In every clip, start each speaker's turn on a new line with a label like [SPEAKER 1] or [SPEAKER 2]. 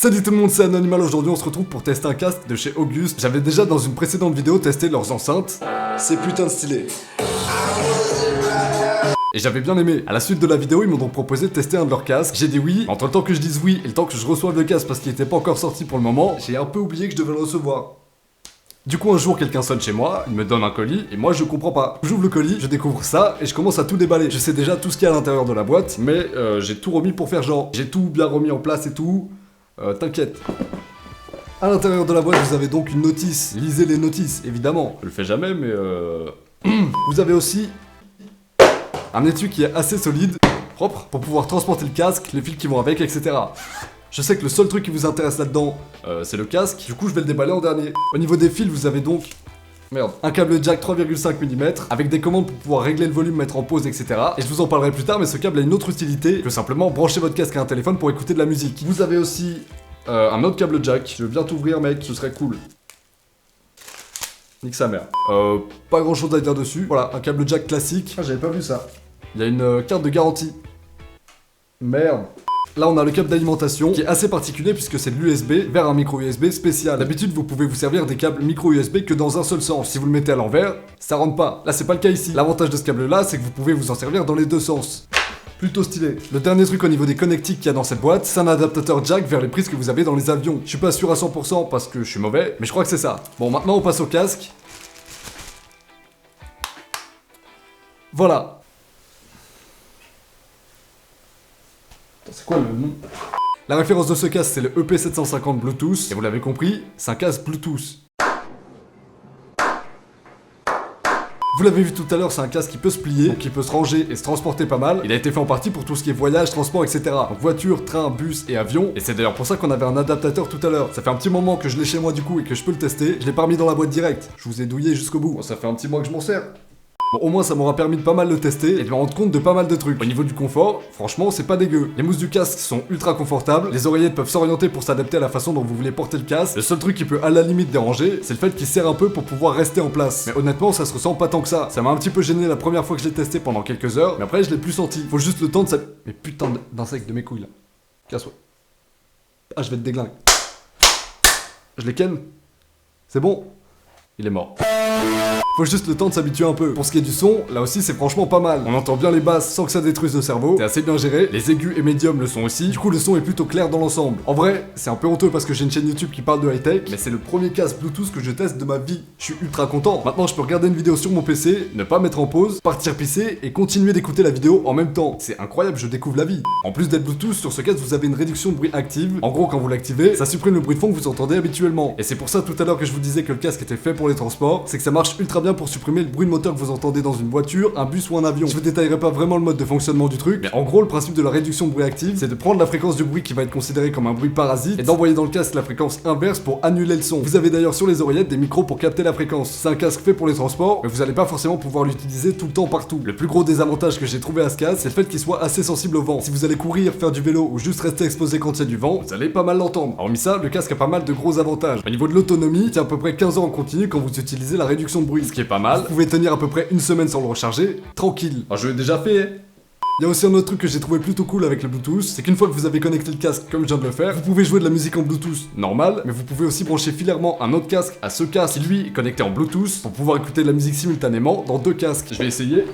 [SPEAKER 1] Salut tout le monde, c'est Anonymal. Aujourd'hui on se retrouve pour tester un casque de chez Auguste. J'avais déjà dans une précédente vidéo testé leurs enceintes. C'est putain de stylé. Et j'avais bien aimé. À la suite de la vidéo, ils m'ont donc proposé de tester un de leurs casques. J'ai dit oui. Entre le temps que je dise oui et le temps que je reçoive le casque parce qu'il était pas encore sorti pour le moment, j'ai un peu oublié que je devais le recevoir. Du coup un jour quelqu'un sonne chez moi, il me donne un colis et moi je comprends pas. J'ouvre le colis, je découvre ça et je commence à tout déballer. Je sais déjà tout ce qu'il y a à l'intérieur de la boîte, mais j'ai tout remis pour faire genre. J'ai tout bien remis en place et tout. T'inquiète. À l'intérieur de la boîte vous avez donc une notice. Lisez les notices, évidemment. Je le fais jamais mais Vous avez aussi un étui qui est assez solide, propre, pour pouvoir transporter le casque, les fils qui vont avec, etc. Je sais que le seul truc qui vous intéresse là-dedans, c'est le casque, du coup je vais le déballer en dernier. Au niveau des fils, vous avez donc... Merde. Un câble jack 3,5 mm, avec des commandes pour pouvoir régler le volume, mettre en pause, etc. Et je vous en parlerai plus tard, mais ce câble a une autre utilité que simplement brancher votre casque à un téléphone pour écouter de la musique. Vous avez aussi un autre câble jack. Je veux bien t'ouvrir mec, ce serait cool. Nique sa mère. Pas grand chose à dire dessus. Voilà, un câble jack classique. Ah, j'avais pas vu ça. Il y a une carte de garantie. Merde. Là on a le câble d'alimentation qui est assez particulier puisque c'est de l'USB vers un micro USB spécial. D'habitude vous pouvez vous servir des câbles micro USB que dans un seul sens. Si vous le mettez à l'envers, ça rentre pas. Là c'est pas le cas ici. L'avantage de ce câble là c'est que vous pouvez vous en servir dans les deux sens. Plutôt stylé. Le dernier truc au niveau des connectiques qu'il y a dans cette boîte, c'est un adaptateur jack vers les prises que vous avez dans les avions. Je suis pas sûr à 100% parce que je suis mauvais, mais je crois que c'est ça. Bon maintenant on passe au casque. Voilà. C'est quoi le nom? La référence de ce casque c'est le EP750 Bluetooth, et vous l'avez compris, c'est un casque Bluetooth. Vous l'avez vu tout à l'heure, c'est un casque qui peut se plier, donc qui peut se ranger et se transporter pas mal. Il a été fait en partie pour tout ce qui est voyage, transport, etc. Donc voiture, train, bus et avion. Et c'est d'ailleurs pour ça qu'on avait un adaptateur tout à l'heure. Ça fait un petit moment que je l'ai chez moi du coup et que je peux le tester. Je l'ai pas remis dans la boîte direct. Je vous ai douillé jusqu'au bout. Bon, ça fait un petit mois que je m'en sers. Bon, au moins ça m'aura permis de pas mal le tester et de me rendre compte de pas mal de trucs. Au niveau du confort, franchement c'est pas dégueu. Les mousses du casque sont ultra confortables, les oreillettes peuvent s'orienter pour s'adapter à la façon dont vous voulez porter le casque. Le seul truc qui peut à la limite déranger, c'est le fait qu'il serre un peu pour pouvoir rester en place. Mais honnêtement ça se ressent pas tant que ça. Ça m'a un petit peu gêné la première fois que je l'ai testé pendant quelques heures, mais après je l'ai plus senti. Faut juste le temps de ça... Mais putain d'insecte de mes couilles là. Casse-toi. Ah je vais te déglinguer. Je les ken. C'est bon. Il est mort. Faut juste le temps de s'habituer un peu. Pour ce qui est du son, là aussi c'est franchement pas mal. On entend bien les basses sans que ça détruise le cerveau. C'est assez bien géré. Les aigus et médiums le sont aussi. Du coup le son est plutôt clair dans l'ensemble. En vrai, c'est un peu honteux parce que j'ai une chaîne YouTube qui parle de high-tech, mais c'est le premier casque Bluetooth que je teste de ma vie. Je suis ultra content. Maintenant je peux regarder une vidéo sur mon PC, ne pas mettre en pause, partir pisser et continuer d'écouter la vidéo en même temps. C'est incroyable, je découvre la vie. En plus d'être Bluetooth, sur ce casque vous avez une réduction de bruit active. En gros quand vous l'activez, ça supprime le bruit de fond que vous entendez habituellement. Et c'est pour ça tout à l'heure que je vous disais que le casque était fait pour les transports, c'est que ça marche ultra bien pour supprimer le bruit de moteur que vous entendez dans une voiture, un bus ou un avion. Je vous détaillerai pas vraiment le mode de fonctionnement du truc, mais en gros le principe de la réduction de bruit active, c'est de prendre la fréquence du bruit qui va être considéré comme un bruit parasite et d'envoyer dans le casque la fréquence inverse pour annuler le son. Vous avez d'ailleurs sur les oreillettes des micros pour capter la fréquence. C'est un casque fait pour les transports, mais vous allez pas forcément pouvoir l'utiliser tout le temps partout. Le plus gros désavantage que j'ai trouvé à ce casque, c'est le fait qu'il soit assez sensible au vent. Si vous allez courir, faire du vélo ou juste rester exposé quand il y a du vent, vous allez pas mal l'entendre. Hormis ça, le casque a pas mal de gros avantages. Au niveau de l'autonomie, il tient à peu près 15 ans en continu quand vous utilisez la réduction de bruit, ce qui est pas mal. Vous pouvez tenir à peu près une semaine sans le recharger, tranquille. Alors je l'ai déjà fait, hein. Il y a aussi un autre truc que j'ai trouvé plutôt cool avec le Bluetooth, c'est qu'une fois que vous avez connecté le casque comme je viens de le faire, vous pouvez jouer de la musique en Bluetooth normal, mais vous pouvez aussi brancher filairement un autre casque à ce casque qui lui est connecté en Bluetooth pour pouvoir écouter de la musique simultanément dans deux casques. Je vais essayer.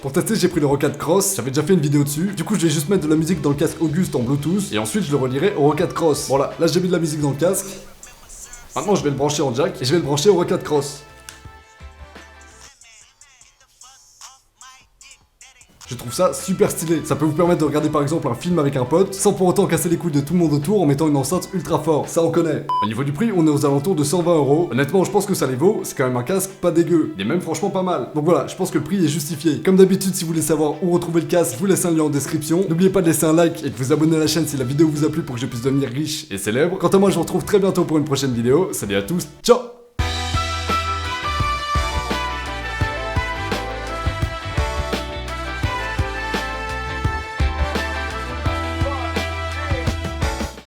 [SPEAKER 1] Pour tester, j'ai pris le Roccat Cross, j'avais déjà fait une vidéo dessus. Du coup, je vais juste mettre de la musique dans le casque Auguste en Bluetooth et ensuite je le relierai au Roccat Cross. Voilà, là j'ai mis de la musique dans le casque. Maintenant, je vais le brancher en jack et je vais le brancher au Roccat Cross. Je trouve ça super stylé. Ça peut vous permettre de regarder par exemple un film avec un pote sans pour autant casser les couilles de tout le monde autour en mettant une enceinte ultra fort. Ça on connaît. Au niveau du prix, on est aux alentours de 120 €. Honnêtement, je pense que ça les vaut. C'est quand même un casque pas dégueu. Il est même franchement pas mal. Donc voilà, je pense que le prix est justifié. Comme d'habitude, si vous voulez savoir où retrouver le casque, je vous laisse un lien en description. N'oubliez pas de laisser un like et de vous abonner à la chaîne si la vidéo vous a plu pour que je puisse devenir riche et célèbre. Quant à moi, je vous retrouve très bientôt pour une prochaine vidéo. Salut à tous, ciao!